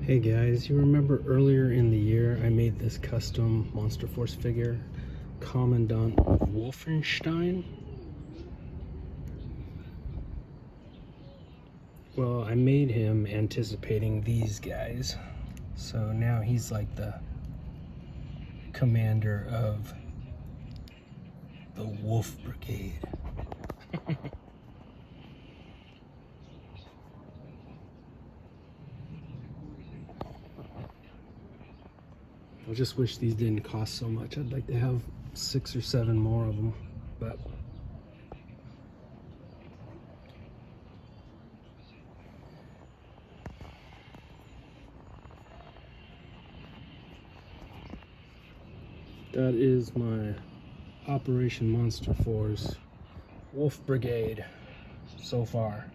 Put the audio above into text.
Hey guys, you remember earlier in the year I made this custom Monster Force figure, Commandant of Wolfenstein? Well, I made him anticipating these guys. So now he's like the commander of the Wolf Brigade. I just wish these didn't cost so much. I'd like to have 6 or 7 more of them, but that is my Operation Monster Force Wolf Brigade so far.